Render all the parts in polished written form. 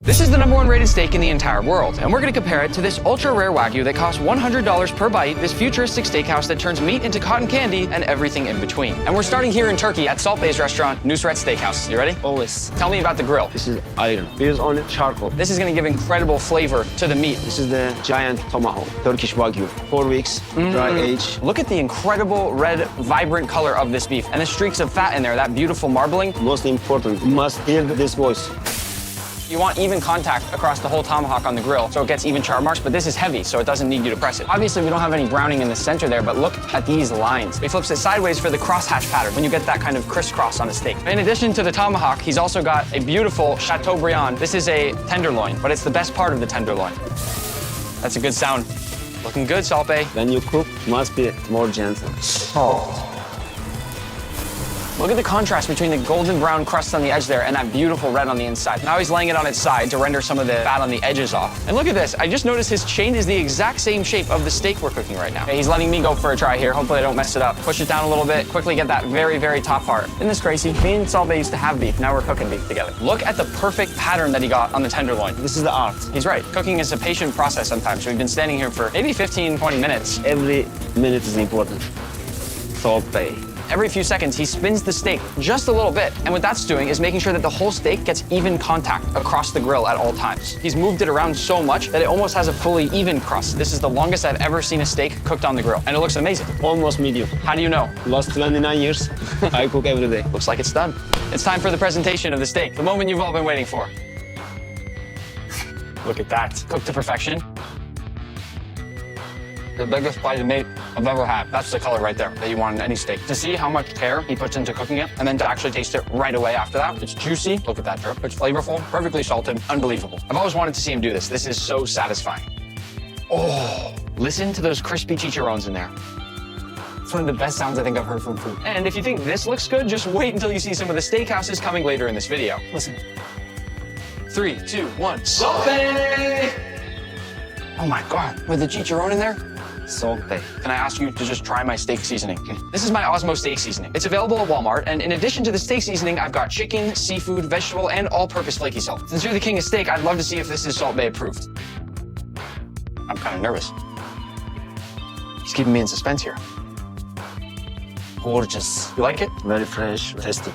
This is the #1 rated steak in the entire world, and we're going to compare it to this ultra-rare Wagyu that costs $100 per bite, this futuristic steakhouse that turns meat into cotton candy and everything in between. And we're starting here in Turkey at Salt Bay's restaurant, Nusret Steakhouse. You ready? Always. Tell me about the grill. This is iron. We use only charcoal. This is going to give incredible flavor to the meat. This is the giant tomahawk, Turkish Wagyu. 4 weeks, dry age. Look at the incredible red, vibrant color of this beef and the streaks of fat in there, that beautiful marbling. Most important, you must hear this voice. You want even contact across the whole tomahawk on the grill so it gets even char marks, but this is heavy, so it doesn't need you to press it. Obviously, we don't have any browning in the center there, but look at these lines. He flips it sideways for the crosshatch pattern when you get that kind of crisscross on a steak. In addition to the tomahawk, he's also got a beautiful Chateaubriand. This is a tenderloin, but it's the best part of the tenderloin. That's a good sound. Looking good, Salt Bay. When you cook, must be more gentle. Salt. Look at the contrast between the golden brown crust on the edge there and that beautiful red on the inside. Now he's laying it on its side to render some of the fat on the edges off. And look at this. I just noticed his chain is the exact same shape of the steak we're cooking right now. Okay, he's letting me go for a try here. Hopefully I don't mess it up. Push it down a little bit. Quickly get that very, very top part. Isn't this crazy? Me and Salt Bay used to have beef. Now we're cooking beef together. Look at the perfect pattern that he got on the tenderloin. This is the art. He's right. Cooking is a patient process sometimes. We've been standing here for maybe 15, 20 minutes. Every minute is important. Salt Bay. Every few seconds, he spins the steak just a little bit. And what that's doing is making sure that the whole steak gets even contact across the grill at all times. He's moved it around so much that it almost has a fully even crust. This is the longest I've ever seen a steak cooked on the grill. And it looks amazing. Almost medium. How do you know? Last 29 years, I cook every day. Looks like it's done. It's time for the presentation of the steak, the moment you've all been waiting for. Look at that. Cooked to perfection. The biggest bite of meat I've ever had. That's the color right there that you want in any steak. To see how much care he puts into cooking it, and then to actually taste it right away after that. It's juicy. Look at that drip. It's flavorful, perfectly salted, unbelievable. I've always wanted to see him do this. This is so satisfying. Oh, listen to those crispy chicharrones in there. It's one of the best sounds I think I've heard from food. And if you think this looks good, just wait until you see some of the steakhouses coming later in this video. Listen. 3, 2, 1. Salt Bay! Oh my God, with the chicharron in there? Salt Bay. Can I ask you to just try my steak seasoning? This is my Osmo steak seasoning. It's available at Walmart, and in addition to the steak seasoning, I've got chicken, seafood, vegetable, and all-purpose flaky salt. Since you're the king of steak, I'd love to see if this is Salt Bay approved. I'm kind of nervous. He's keeping me in suspense here. Gorgeous. You like it? Very fresh, tasty.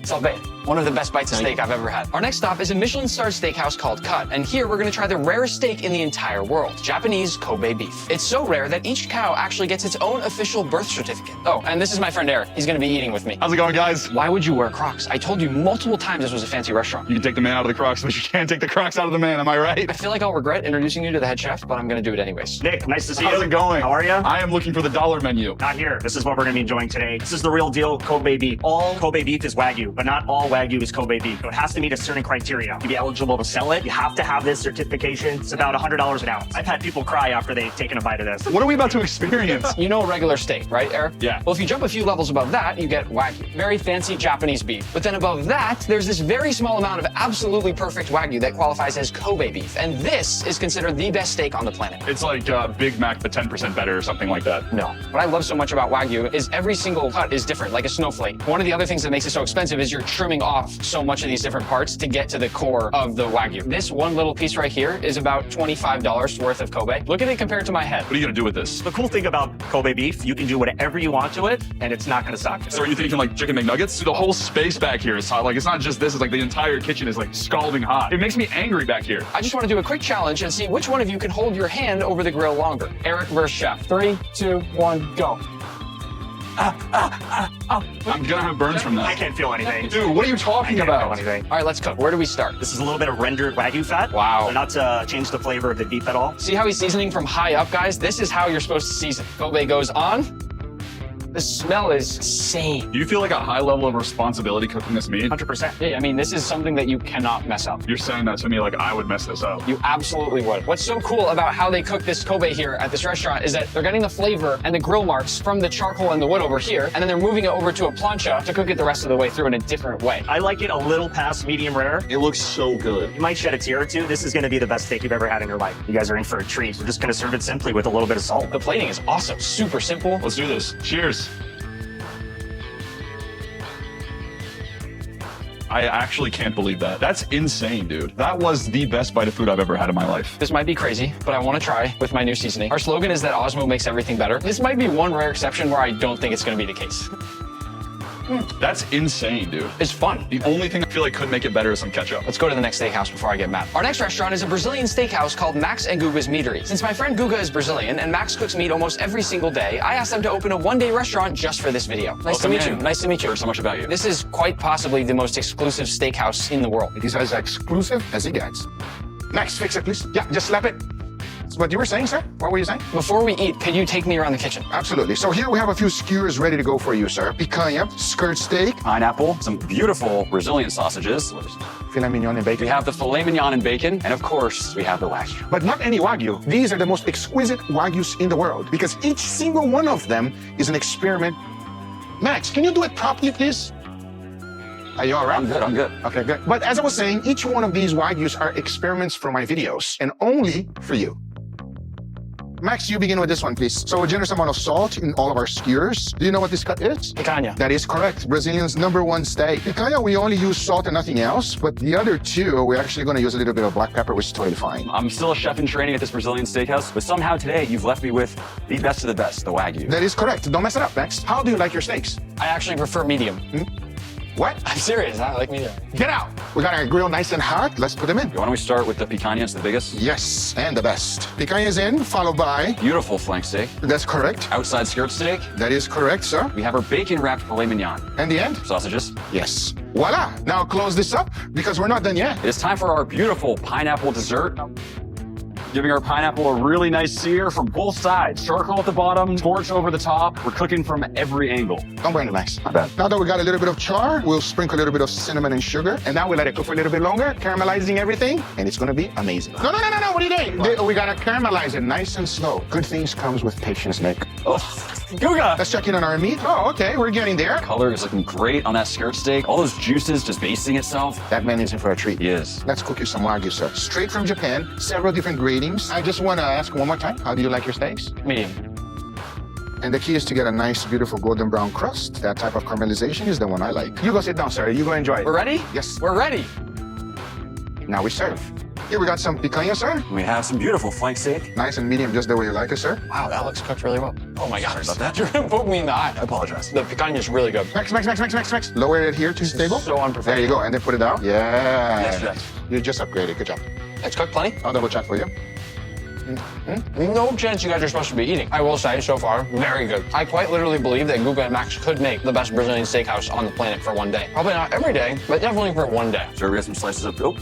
Salt Bay, one of the best bites of steak I've ever had. Our next stop is a Michelin-starred steakhouse called Cut, and here we're gonna try the rarest steak in the entire world, Japanese Kobe beef. It's so rare that each cow actually gets its own official birth certificate. Oh, and this is my friend Eric. He's gonna be eating with me. How's it going, guys? Why would you wear Crocs? I told you multiple times this was a fancy restaurant. You can take the man out of the Crocs, but you can't take the Crocs out of the man, am I right? I feel like I'll regret introducing you to the head chef, but I'm gonna do it anyways. Nick, nice to see you. How's it going? How are you? I am looking for the dollar menu. Not here. This is what we're going to be enjoying today. This is the real deal Kobe beef. All Kobe beef is Wagyu, but not all Wagyu is Kobe beef. So it has to meet a certain criteria. To be eligible to sell it, you have to have this certification. It's about $100 an ounce. I've had people cry after they've taken a bite of this. What are we about to experience? You know regular steak, right, Eric? Yeah. Well, if you jump a few levels above that, you get Wagyu. Very fancy Japanese beef. But then above that, there's this very small amount of absolutely perfect Wagyu that qualifies as Kobe beef. And this is considered the best steak on the planet. It's like Big Mac, but 10% better or something like that. No. What I love so much about Wagyu is every single cut is different, like a snowflake. One of the other things that makes it so expensive is you're trimming off so much of these different parts to get to the core of the Wagyu. This one little piece right here is about $25 worth of Kobe. Look at it compared to my head. What are you gonna do with this? The cool thing about Kobe beef, you can do whatever you want to it, and it's not going to suck. So are you thinking like chicken McNuggets? The whole space back here is hot. Like, it's not just this, it's like the entire kitchen is like scalding hot. It makes me angry back here. I just want to do a quick challenge and see which one of you can hold your hand over the grill longer. Eric versus Chef. 3, 2, 1, go. I'm gonna have burns from I that. can't feel anything. Dude, what are you I talking can't about? feel anything. All right, let's cook. Where do we start? This is a little bit of rendered Wagyu fat. Wow. So not to change the flavor of the beef at all. See how he's seasoning from high up, guys? This is how you're supposed to season. Kobe goes on. The smell is insane. Do you feel like a high level of responsibility cooking this meat? 100%. Yeah, I mean, this is something that you cannot mess up. You're saying that to me like I would mess this up. You absolutely would. What's so cool about how they cook this Kobe here at this restaurant is that they're getting the flavor and the grill marks from the charcoal and the wood over here, and then they're moving it over to a plancha to cook it the rest of the way through in a different way. I like it a little past medium rare. It looks so good. You might shed a tear or two. This is going to be the best steak you've ever had in your life. You guys are in for a treat. We're just going to serve it simply with a little bit of salt. The plating is awesome, super simple. Let's do this. Cheers. I actually can't believe that. That's insane, dude. That was the best bite of food I've ever had in my life. This might be crazy, but I want to try with my new seasoning. Our slogan is that Osmo makes everything better. This might be one rare exception where I don't think it's going to be the case. That's insane, dude. It's fun. The only thing I feel like could make it better is some ketchup. Let's go to the next steakhouse before I get mad. Our next restaurant is a Brazilian steakhouse called Max and Guga's Meatery. Since my friend Guga is Brazilian and Max cooks meat almost every single day, I asked them to open a one-day restaurant just for this video. Nice to meet you. Nice to meet you. Heard so much about you. This is quite possibly the most exclusive steakhouse in the world. It is as exclusive as it gets. Max, fix it, please. Yeah, just slap it. That's what you were saying, sir? What were you saying? Before we eat, could you take me around the kitchen? Absolutely. So here we have a few skewers ready to go for you, sir. Picanha, skirt steak, Pineapple, some beautiful Brazilian sausages. filet mignon and bacon. We have the filet mignon and bacon, and of course, we have the Wagyu. But not any Wagyu. These are the most exquisite Wagyus in the world because each single one of them is an experiment. Max, can you do it properly, please? Are you all right? I'm good. Okay, good. But as I was saying, each one of these Wagyus are experiments for my videos and only for you. Max, you begin with this one, please. So a generous amount of salt in all of our skewers. Do you know what this cut is? Picanha. That is correct. Brazilians' #1 steak. Picanha, we only use salt and nothing else, but the other two, we're actually going to use a little bit of black pepper, which is totally fine. I'm still a chef in training at this Brazilian steakhouse, but somehow today you've left me with the best of the best, the Wagyu. That is correct. Don't mess it up, Max. How do you like your steaks? I actually prefer medium. What? I'm serious. I like medium. Get out. We got our grill nice and hot. Let's put them in. Why don't we start with the picanha? It's the biggest. Yes, and the best. Picanha is in, followed by... Beautiful flank steak. That's correct. Outside skirt steak. That is correct, sir. We have our bacon-wrapped filet mignon. And the end? Sausages. Yes. Voila. Now close this up because we're not done yet. It is time for our beautiful pineapple dessert. Giving our pineapple a really nice sear from both sides. Charcoal at the bottom, torch over the top. We're cooking from every angle. Don't burn it, Max. Not bad. Now that we got a little bit of char, we'll sprinkle a little bit of cinnamon and sugar, and now we let it cook for a little bit longer, caramelizing everything, and it's gonna be amazing. No, what are you doing? We gotta caramelize it nice and slow. Good things comes with patience, Nick. Oh, Guga! Let's check in on our meat. Oh, okay, we're getting there. Color is looking great on that skirt steak. All those juices just basting itself. That man is in for a treat. He is. Let's cook you some Wagyu, sir. Straight from Japan, several different gradings. I just wanna ask one more time, how do you like your steaks? Medium. And the key is to get a nice, beautiful golden brown crust. That type of caramelization is the one I like. You go sit down, sir. You go enjoy it. We're ready? Yes. We're ready. Now we serve. Here we got some picanha, sir. We have some beautiful flank steak. Nice and medium, just the way you like it, sir. Wow, that looks cooked really well. Oh my gosh. Sorry about that. You're gonna poke me in the eye. I apologize. The picanha is really good. Max. Lower it here to the table. So unprofessional. There you go, and then put it down. Yeah. Yes, chef. You just upgraded. Good job. It's cooked plenty. I'll double check for you. No chance you guys are supposed to be eating. I will say, so far, very good. I quite literally believe that Guga and Max could make the best Brazilian steakhouse on the planet for one day. Probably not every day, but definitely for one day. Sure, we got some slices of... Oh,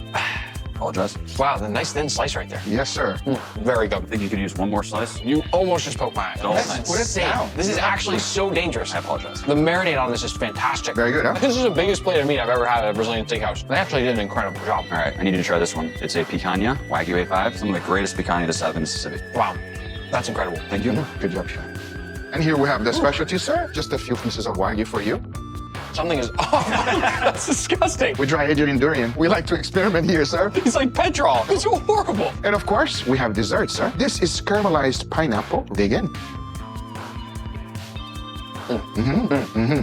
apologize. Wow, the nice thin slice right there. Yes, sir. Very good. I think you could use one more slice. You almost just poked my eye. Oh, That's nice. Put it insane. down. This is actually so dangerous. I apologize. The marinade on this is fantastic. Very good, huh? This is the biggest plate of meat I've ever had at a Brazilian steakhouse. They actually did an incredible job. All right, I need you to try this one. It's a picanha, Wagyu A5, some of the greatest picanha to south of Mississippi. Wow, that's incredible. Thank you. Good job, chef. And here we have the specialty, sir. Just a few pieces of Wagyu for you. Something is, oh, that's disgusting. We dry aged in durian. We like to experiment here, sir. It's like petrol. It's horrible. And of course, we have dessert, sir. This is caramelized pineapple. Dig in.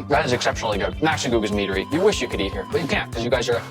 That is exceptionally good. Max and Guga's Meatery. You wish you could eat here, but you can't because you guys are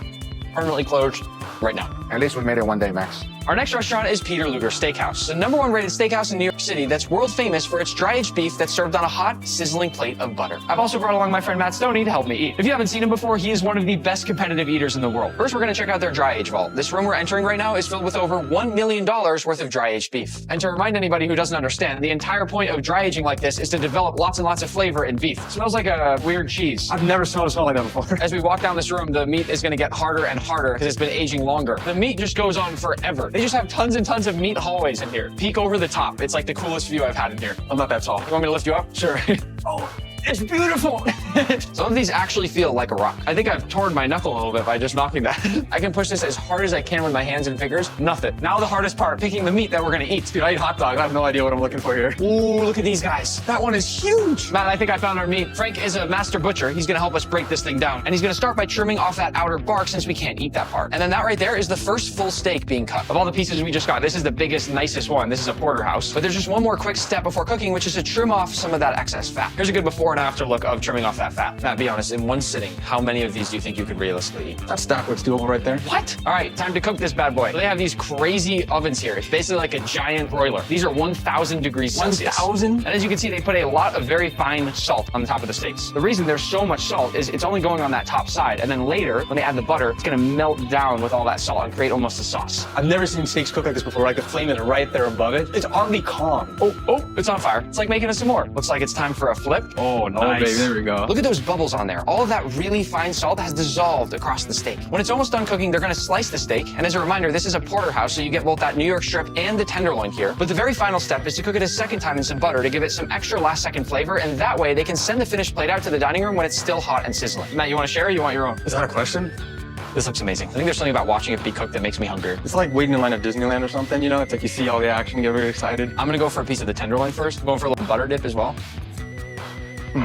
permanently closed right now. At least we made it one day, Max. Our next restaurant is Peter Luger Steakhouse, the #1 rated steakhouse in New York City that's world famous for its dry-aged beef that's served on a hot, sizzling plate of butter. I've also brought along my friend Matt Stoney to help me eat. If you haven't seen him before, he is one of the best competitive eaters in the world. First, we're going to check out their dry-age vault. This room we're entering right now is filled with over $1 million worth of dry-aged beef. And to remind anybody who doesn't understand, the entire point of dry-aging like this is to develop lots and lots of flavor in beef. It smells like a weird cheese. I've never smelled a smell like that before. As we walk down this room, the meat is going to get harder and harder because it's been aging longer. The meat just goes on forever. They just have tons and tons of meat hallways in here. Peek over the top. It's like the coolest view I've had in here. I'm not that tall. You want me to lift you up? Sure. Oh, it's beautiful. Some of these actually feel like a rock. I think I've torn my knuckle a little bit by just knocking that. I can push this as hard as I can with my hands and fingers. Nothing. Now the hardest part, picking the meat that we're gonna eat. Dude, I eat hot dogs. I have no idea what I'm looking for here. Ooh, look at these guys. That one is huge. Matt, I think I found our meat. Frank is a master butcher. He's gonna help us break this thing down. And he's gonna start by trimming off that outer bark since we can't eat that part. And then that right there is the first full steak being cut. Of all the pieces we just got, this is the biggest, nicest one. This is a porterhouse. But there's just one more quick step before cooking, which is to trim off some of that excess fat. Here's a good before before and after look of trimming off that fat. Matt, be honest, in one sitting, how many of these do you think you could realistically eat? That stack looks doable right there. What? All right, time to cook this bad boy. They have these crazy ovens here. It's basically like a giant broiler. These are 1,000 degrees Celsius. 1,000? And as you can see, they put a lot of very fine salt on the top of the steaks. The reason there's so much salt is it's only going on that top side. And then later, when they add the butter, it's gonna melt down with all that salt and create almost a sauce. I've never seen steaks cook like this before. Like the flame is right there above it. It's already calm. Oh, it's on fire. It's like making a s'more. Looks like it's time for a flip. Oh, nice. Oh, baby, there we go. Look at those bubbles on there. All of that really fine salt has dissolved across the steak. When it's almost done cooking, they're gonna slice the steak. And as a reminder, this is a porterhouse, so you get both that New York strip and the tenderloin here. But the very final step is to cook it a second time in some butter to give it some extra last second flavor. And that way they can send the finished plate out to the dining room when it's still hot and sizzling. Matt, you wanna share or you want your own? Is that a question? This looks amazing. I think there's something about watching it be cooked that makes me hungry. It's like waiting in line at Disneyland or something, you know? It's like you see all the action, you get very excited. I'm gonna go for a piece of the tenderloin first. I'm going for a little butter dip as well.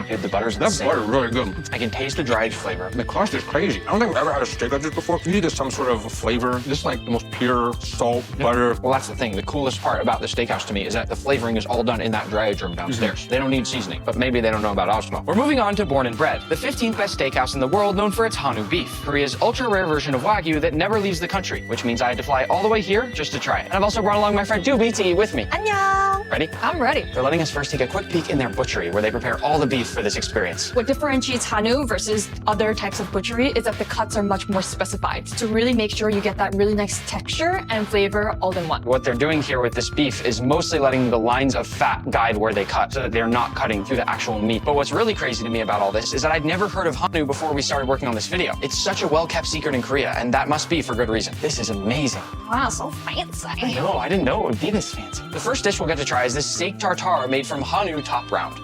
Dude, the butter's That insane. butter is really good. I can taste the dried flavor. The crust is crazy. I don't think I've ever had a steak like this before. You need some sort of flavor. This is like the most pure salt, butter. Well, that's the thing. The coolest part about the steakhouse to me is that the flavoring is all done in that dryage room downstairs. They don't need seasoning, but maybe they don't know about Osmo. We're moving on to Born and Bred, the 15th best steakhouse in the world known for its Hanu beef, Korea's ultra-rare version of Wagyu that never leaves the country, which means I had to fly all the way here just to try it. And I've also brought along my friend Doobie to eat with me. 안녕. Ready? I'm ready. They're letting us first take a quick peek in their butchery where they prepare all the beef for this experience. What differentiates Hanu versus other types of butchery is that the cuts are much more specified to really make sure you get that really nice texture and flavor all in one. What they're doing here with this beef is mostly letting the lines of fat guide where they cut so that they're not cutting through the actual meat. But what's really crazy to me about all this is that I'd never heard of Hanu before we started working on this video. It's such a well-kept secret in Korea, and that must be for good reason. This is amazing. Wow, so fancy. No, I didn't know it would be this fancy. The first dish we'll get to try is this steak tartare made from Hanu top round.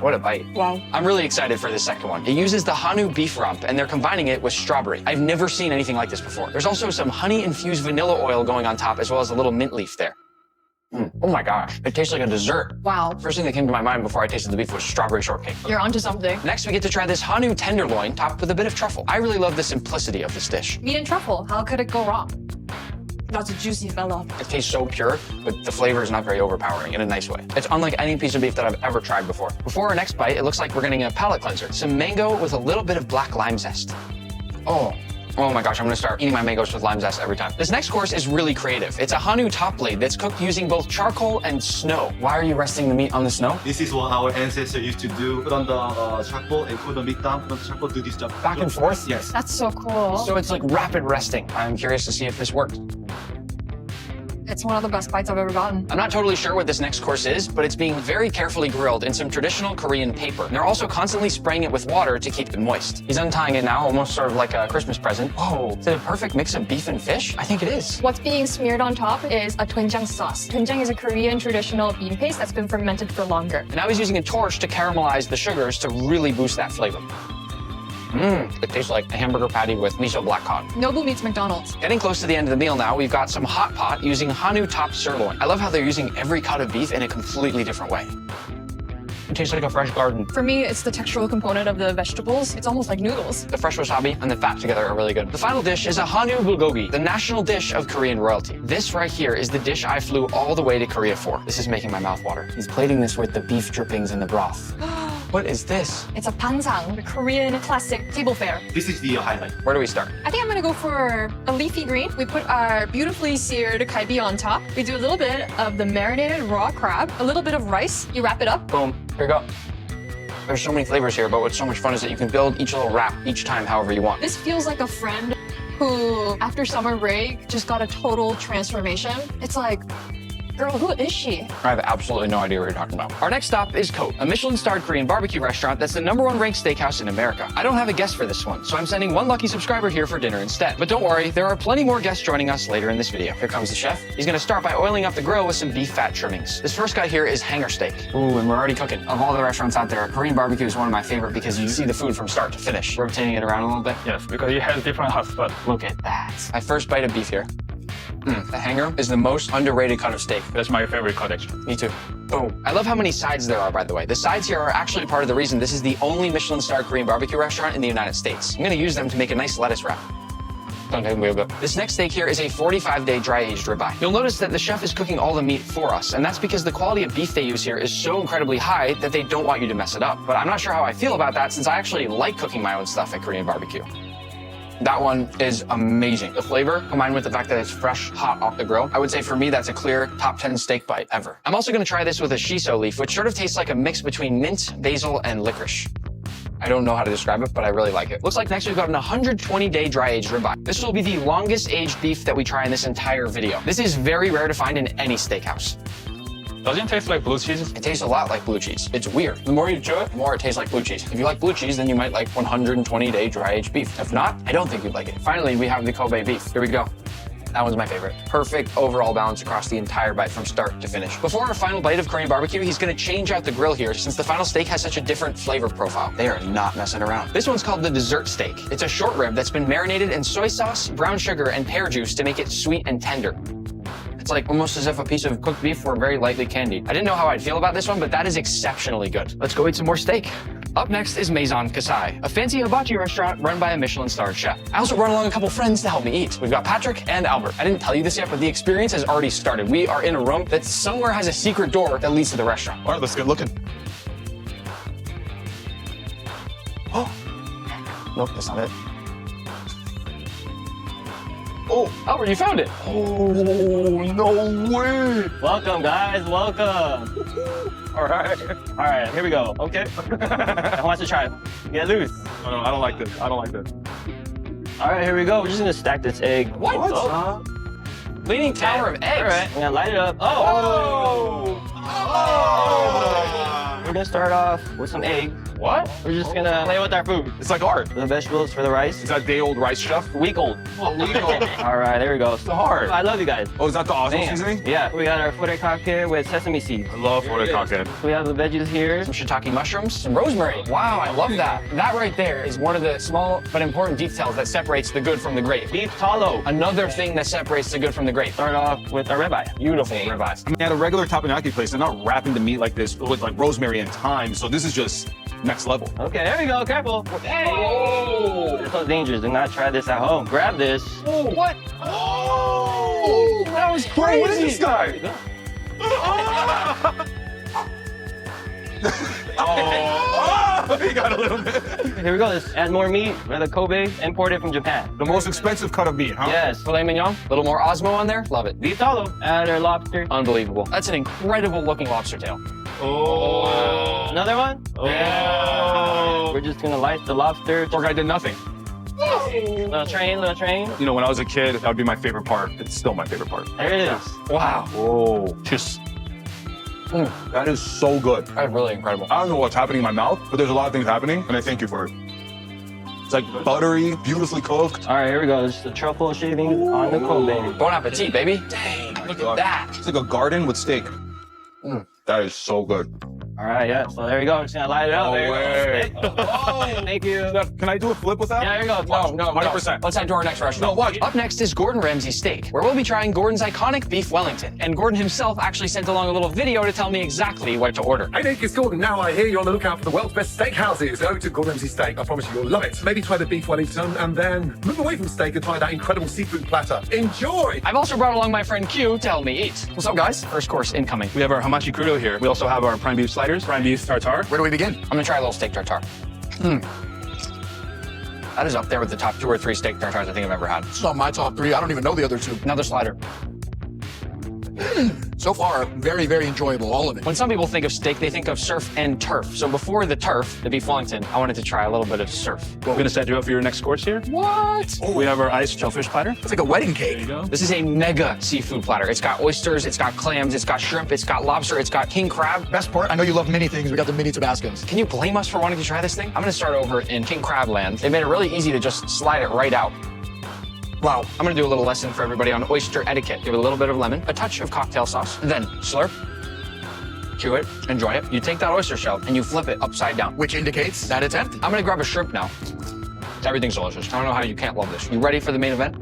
What a bite. Wow. I'm really excited for this second one. It uses the Hanu beef rump, and they're combining it with strawberry. I've never seen anything like this before. There's also some honey-infused vanilla oil going on top, as well as a little mint leaf there. Oh my gosh, it tastes like a dessert. Wow. First thing that came to my mind before I tasted the beef was strawberry shortcake. You're onto something. Next, we get to try this Hanu tenderloin topped with a bit of truffle. I really love the simplicity of this dish. Meat and truffle, how could it go wrong? That's a juicy fella. It tastes so pure, but the flavor is not very overpowering in a nice way. It's unlike any piece of beef that I've ever tried before. Before our next bite, it looks like we're getting a palate cleanser. Some mango with a little bit of black lime zest. Oh my gosh, I'm gonna start eating my mangoes with lime zest every time. This next course is really creative. It's a Hanu top blade that's cooked using both charcoal and snow. Why are you resting the meat on the snow? This is what our ancestors used to do. Put on the charcoal and put the meat down, put on the charcoal, do this job. Back and forth? Yes. That's so cool. So it's like rapid resting. I'm curious to see if this works. It's one of the best bites I've ever gotten. I'm not totally sure what this next course is, but it's being very carefully grilled in some traditional Korean paper. And they're also constantly spraying it with water to keep it moist. He's untying it now, almost sort of like a Christmas present. Oh, is it a perfect mix of beef and fish? I think it is. What's being smeared on top is a doenjang sauce. Doenjang is a Korean traditional bean paste that's been fermented for longer. And now he's using a torch to caramelize the sugars to really boost that flavor. It tastes like a hamburger patty with miso black cod. Nobu meets McDonald's. Getting close to the end of the meal now, we've got some hot pot using Hanu top sirloin. I love how they're using every cut of beef in a completely different way. It tastes like a fresh garden. For me, it's the textural component of the vegetables. It's almost like noodles. The fresh wasabi and the fat together are really good. The final dish is a Hanu bulgogi, the national dish of Korean royalty. This right here is the dish I flew all the way to Korea for. This is making my mouth water. He's plating this with the beef drippings and the broth. What is this? It's a pansang, the Korean classic table fare. This is the highlight. Where do we start? I think I'm gonna go for a leafy green. We put our beautifully seared kalbi on top. We do a little bit of the marinated raw crab, a little bit of rice. You wrap it up. Boom. Here you go. There's so many flavors here, but what's so much fun is that you can build each little wrap each time however you want. This feels like a friend who, after summer break, just got a total transformation. It's like, girl, who is she? I have absolutely no idea what you're talking about. Our next stop is Cote, a Michelin-starred Korean barbecue restaurant that's the #1 ranked steakhouse in America. I don't have a guest for this one, so I'm sending one lucky subscriber here for dinner instead. But don't worry, there are plenty more guests joining us later in this video. Here comes the chef. He's gonna start by oiling up the grill with some beef fat trimmings. This first guy here is hanger steak. Ooh, and we're already cooking. Of all the restaurants out there, Korean barbecue is one of my favorite because you see the food from start to finish. Rotating it around a little bit. Yes, because it has different hot spots. Look at that. My first bite of beef here. The hanger is the most underrated cut of steak. That's my favorite cut, actually. Me too. Boom. I love how many sides there are, by the way. The sides here are actually part of the reason this is the only Michelin-starred Korean barbecue restaurant in the United States. I'm gonna use them to make a nice lettuce wrap. gonna take me a bit. This next steak here is a 45-day dry-aged ribeye. You'll notice that the chef is cooking all the meat for us, and that's because the quality of beef they use here is so incredibly high that they don't want you to mess it up. But I'm not sure how I feel about that since I actually like cooking my own stuff at Korean barbecue. That one is amazing. The flavor, combined with the fact that it's fresh, hot off the grill, I would say for me that's a clear top 10 steak bite ever. I'm also gonna try this with a shiso leaf, which sort of tastes like a mix between mint, basil, and licorice. I don't know how to describe it, but I really like it. Looks like next we've got an 120-day dry-aged ribeye. This will be the longest aged beef that we try in this entire video. This is very rare to find in any steakhouse. Doesn't it taste like blue cheese? It tastes a lot like blue cheese. It's weird. The more you chew it, the more it tastes like blue cheese. If you like blue cheese, then you might like 120-day dry-aged beef. If not, I don't think you'd like it. Finally, we have the Kobe beef. Here we go. That one's my favorite. Perfect overall balance across the entire bite from start to finish. Before our final bite of Korean barbecue, he's gonna change out the grill here since the final steak has such a different flavor profile. They are not messing around. This one's called the dessert steak. It's a short rib that's been marinated in soy sauce, brown sugar, and pear juice to make it sweet and tender. It's like almost as if a piece of cooked beef were very lightly candied. I didn't know how I'd feel about this one, but that is exceptionally good. Let's go eat some more steak. Up next is Maison Kasai, a fancy hibachi restaurant run by a Michelin-starred chef. I also brought along a couple friends to help me eat. We've got Patrick and Albert. I didn't tell you this yet, but the experience has already started. We are in a room that somewhere has a secret door that leads to the restaurant. All right, let's get looking. Oh, nope, that's not it. Oh, Albert, you found it. Oh, no way. Welcome, guys. Welcome. All right. All right, here we go. Okay. Who wants to try? Get loose. Oh, no, I don't like this. I don't like this. All right, here we go. We're just gonna stack this egg. What? Oh. Leaning tower of eggs. All right, I'm gonna light it up. Oh. We're gonna start off with some egg. What? We're just gonna play with our food. It's like art. The vegetables for the rice. Is that day-old rice, chef? Week old. Oh, legal. All right, there we go. So hard. I love you guys. Oh, is that the awesome Man. seasoning? Yeah, we got our furikake here with sesame seeds. I love furikake. We have the veggies here. Some shiitake mushrooms, some rosemary. Wow, I love that. That right there is one of the small but important details that separates the good from the great. Beef tallow. Another thing that separates the good from the great. Start off with our ribeye. Beautiful ribeye. I mean, at a regular tapenaki place, they're not wrapping the meat like this with like rosemary and thyme. So this is just next level. Okay, there we go. Careful. Hey! Oh! It's so dangerous. Do not try this at home. Grab this. Oh, what? Oh! That was crazy. What is this guy? Oh, he got a little bit. Here we go. Let's add more meat. We're the Kobe, imported from Japan. The most expensive cut of meat, huh? Yes. Filet mignon, a little more Osmo on there. Love it. Beef tallow. Add our lobster. Unbelievable. That's an incredible looking lobster tail. Oh. Another one. Oh. We're just gonna light the lobster. Poor guy did nothing. Little train, little train. You know, when I was a kid, that would be my favorite part. It's still my favorite part. There it is. Wow. Whoa. Just. That is so good. That's really incredible. I don't know what's happening in my mouth, but there's a lot of things happening, and I thank you for it. It's like buttery, beautifully cooked. All right, here we go. This is the truffle shaving on the Kobe. Bon appetit, baby. Dang, look at that. It's like a garden with steak. That is so good. All right, yeah. So there we go. I'm just gonna light it up. No There you way. go. Oh, thank you. Can I do a flip with that? Yeah, there you go. No, 100%. Let's head to our next restaurant. No, watch. Up next is Gordon Ramsay's Steak, where we'll be trying Gordon's iconic beef Wellington. And Gordon himself actually sent along a little video to tell me exactly what to order. Hey Nick, it's Gordon. Now I hear you're on the lookout for the world's best steakhouses. Go to Gordon Ramsay Steak. I promise you you'll love it. Maybe try the beef Wellington and then move away from steak and try that incredible seafood platter. Enjoy! I've also brought along my friend Q to help me eat. What's up, guys? First course incoming. We have our hamachi crudo here. We also have our prime beef sliders, prime beef tartare. Where do we begin? I'm gonna try a little steak tartare. That is up there with the top 2 or 3 steak tartares I think I've ever had. It's not my top 3. I don't even know the other 2. Another slider. So far, very, very enjoyable, all of it. When some people think of steak, they think of surf and turf. So before the turf, the beef Wellington, I wanted to try a little bit of surf. We're gonna set you up for your next course here. What? We have our iced shellfish platter. It's like a wedding cake. There you go. This is a mega seafood platter. It's got oysters, it's got clams, it's got shrimp, it's got lobster, it's got king crab. Best part, I know you love mini things. We got the mini Tabascos. Can you blame us for wanting to try this thing? I'm gonna start over in king crab land. They made it really easy to just slide it right out. Wow. I'm gonna do a little lesson for everybody on oyster etiquette. Give it a little bit of lemon, a touch of cocktail sauce, then slurp, chew it, enjoy it. You take that oyster shell and you flip it upside down. Which indicates that it's empty. I'm gonna grab a shrimp now. Everything's delicious. I don't know how you can't love this. You ready for the main event?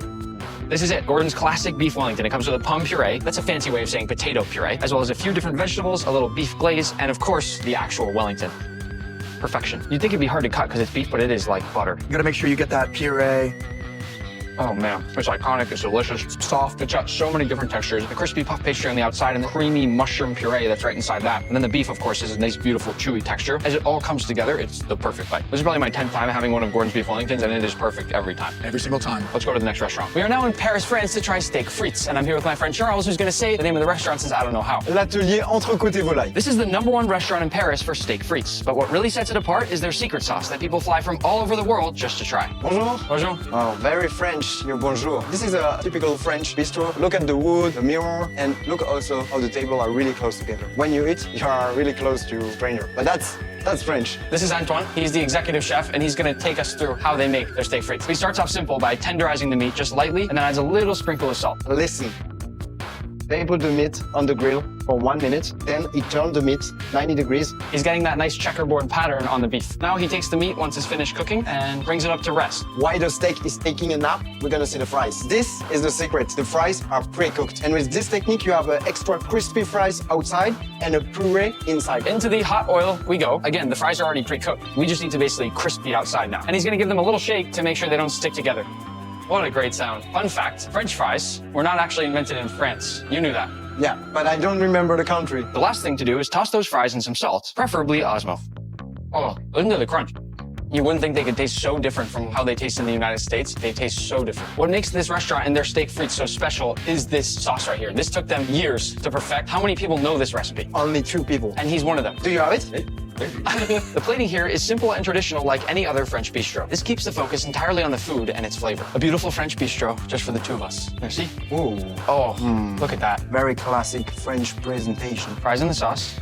This is it, Gordon's classic beef Wellington. It comes with a plum puree. That's a fancy way of saying potato puree, as well as a few different vegetables, a little beef glaze, and of course, the actual Wellington. Perfection. You'd think it'd be hard to cut because it's beef, but it is like butter. You gotta make sure you get that puree Oh man, it's iconic, it's delicious, it's soft, it's got so many different textures. The crispy puff pastry on the outside and the creamy mushroom puree that's right inside that. And then the beef, of course, is a nice, beautiful, chewy texture. As it all comes together, it's the perfect bite. This is probably my 10th time having one of Gordon's beef Wellingtons, and it is perfect every time. Every single time. Let's go to the next restaurant. We are now in Paris, France to try steak frites, and I'm here with my friend Charles, who's gonna say the name of the restaurant since I don't know how. L'atelier entrecôte et volaille. This is the #1 restaurant in Paris for steak frites, but what really sets it apart is their secret sauce that people fly from all over the world just to try. Bonjour. Bonjour. Oh, very French, your bonjour. This is a typical French bistro. Look at the wood, the mirror, and look also how the tables are really close together. When you eat, you are really close to a stranger. But that's French. This is Antoine. He's the executive chef, and he's gonna take us through how they make their steak frites. He starts off simple by tenderizing the meat just lightly, and then adds a little sprinkle of salt. Listen. They put the meat on the grill for 1 minute, then he turned the meat 90 degrees. He's getting that nice checkerboard pattern on the beef. Now he takes the meat once it's finished cooking and brings it up to rest. While the steak is taking a nap, we're gonna see the fries. This is the secret. The fries are pre-cooked. And with this technique, you have extra crispy fries outside and a puree inside. Into the hot oil we go. Again, the fries are already pre-cooked. We just need to basically crisp the outside now. And he's gonna give them a little shake to make sure they don't stick together. What a great sound. Fun fact, French fries were not actually invented in France. You knew that. Yeah, but I don't remember the country. The last thing to do is toss those fries in some salt, preferably Osmo. Oh, listen to the crunch. You wouldn't think they could taste so different from how they taste in the United States. They taste so different. What makes this restaurant and their steak frites so special is this sauce right here. This took them years to perfect. How many people know this recipe? Only 2 people. And he's one of them. Do you have it? The plating here is simple and traditional like any other French bistro. This keeps the focus entirely on the food and its flavor. A beautiful French bistro just for the 2 of us. Merci. Ooh. Oh, look at that. Very classic French presentation. Fries in the sauce.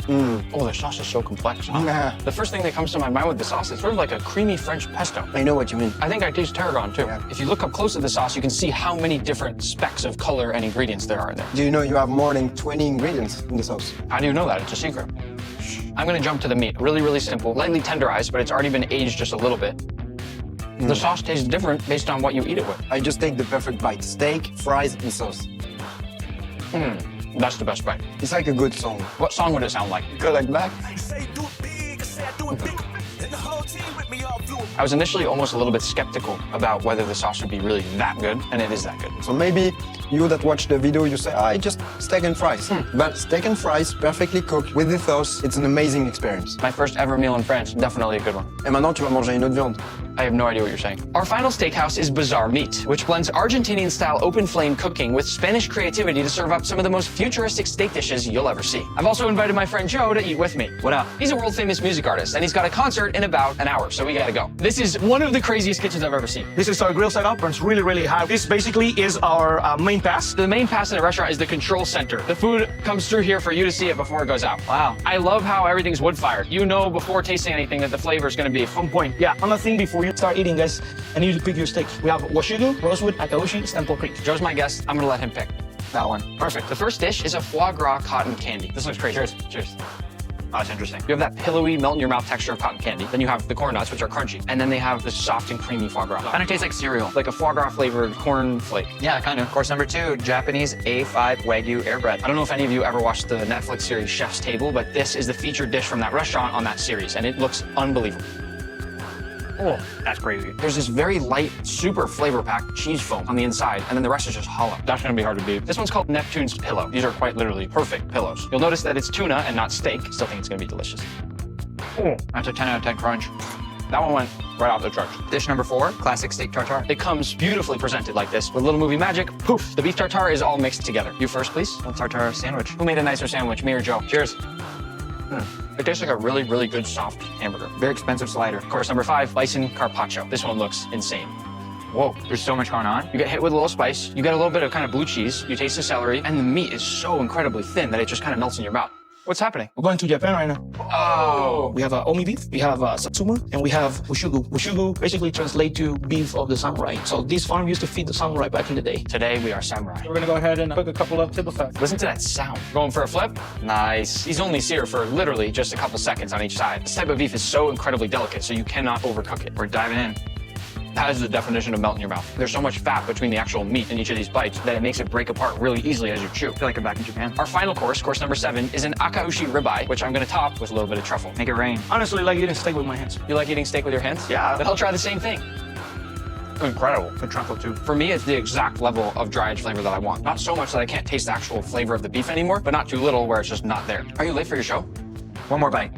Oh, the sauce is so complex. Yeah. The first thing that comes to my mind with the sauce is sort of like a creamy French pesto. I know what you mean. I think I taste tarragon too. Yeah. If you look up close at the sauce, you can see how many different specks of color and ingredients there are in there. Do you know you have more than 20 ingredients in the sauce? How do you know that? It's a secret. I'm gonna jump to the meat. Really, really simple. Lightly tenderized, but it's already been aged just a little bit. The sauce tastes different based on what you eat it with. I just take the perfect bite. Steak, fries, and sauce. That's the best bite. It's like a good song. What song would it sound like? Go like black. I was initially almost a little bit skeptical about whether the sauce would be really that good, and it is that good. So maybe you that watch the video, you say, just steak and fries. But steak and fries, perfectly cooked with the sauce, it's an amazing experience. My first ever meal in France, definitely a good one. Et maintenant, tu vas manger une autre viande. I have no idea what you're saying. Our final steakhouse is Bazaar Meat, which blends Argentinian-style open flame cooking with Spanish creativity to serve up some of the most futuristic steak dishes you'll ever see. I've also invited my friend Joe to eat with me. What up? He's a world-famous music artist, and he's got a concert in about an hour, so we gotta go. This is one of the craziest kitchens I've ever seen. This is our grill setup, and it's really, really high. This basically is our main pass. The main pass in a restaurant is the control center. The food comes through here for you to see it before it goes out. Wow. I love how everything's wood-fired. You know before tasting anything that the flavor is gonna be On point. Yeah, another thing before you start eating, guys, I need you to pick your steak. We have Washugu, Rosewood, Akaushi, Stemple Creek. Joe's my guest. I'm gonna let him pick. That one. Perfect. The first dish is a foie gras cotton candy. This looks crazy. Cheers. Cheers. Oh, it's interesting. You have that pillowy, melt-in-your-mouth texture of cotton candy. Then you have the corn nuts, which are crunchy. And then they have this soft and creamy foie gras. Kind of tastes like cereal. Like a foie gras-flavored corn flake. Yeah, kind of. Course number 2, Japanese A5 Wagyu air bread. I don't know if any of you ever watched the Netflix series Chef's Table, but this is the featured dish from that restaurant on that series, and it looks unbelievable. Oh, that's crazy. There's this very light, super flavor-packed cheese foam on the inside, and then the rest is just hollow. That's gonna be hard to beat. This one's called Neptune's Pillow. These are quite literally perfect pillows. You'll notice that it's tuna and not steak. Still think it's gonna be delicious. Oh, that's a 10 out of 10 crunch. That one went right off the charts. Dish number 4, classic steak tartare. It comes beautifully presented like this. With a little movie magic, poof, the beef tartare is all mixed together. You first, please. Tartare sandwich. Who made a nicer sandwich, me or Joe? Cheers. It tastes like a really, really good soft hamburger. Very expensive slider. Course number 5, bison carpaccio. This one looks insane. Whoa, there's so much going on. You get hit with a little spice, you get a little bit of kind of blue cheese, you taste the celery, and the meat is so incredibly thin that it just kind of melts in your mouth. What's happening? We're going to Japan right now. Oh. We have omi beef, we have satsuma, and we have Washugu. Washugu basically translates to beef of the samurai. So this farm used to feed the samurai back in the day. Today we are samurai. We're gonna go ahead and cook a couple of table fat. Listen to that sound. Going for a flip? Nice. These only sear for literally just a couple seconds on each side. This type of beef is so incredibly delicate, so you cannot overcook it. We're diving in. That is the definition of melt in your mouth. There's so much fat between the actual meat in each of these bites that it makes it break apart really easily as you chew. I feel like I'm back in Japan. Our final course, course number 7, is an akaushi ribeye, which I'm gonna top with a little bit of truffle. Make it rain. Honestly, like eating steak with my hands. You like eating steak with your hands? Yeah. Then I'll try the same thing. Incredible. Good truffle too. For me, it's the exact level of dry aged flavor that I want. Not so much that I can't taste the actual flavor of the beef anymore, but not too little where it's just not there. Are you late for your show? One more bite.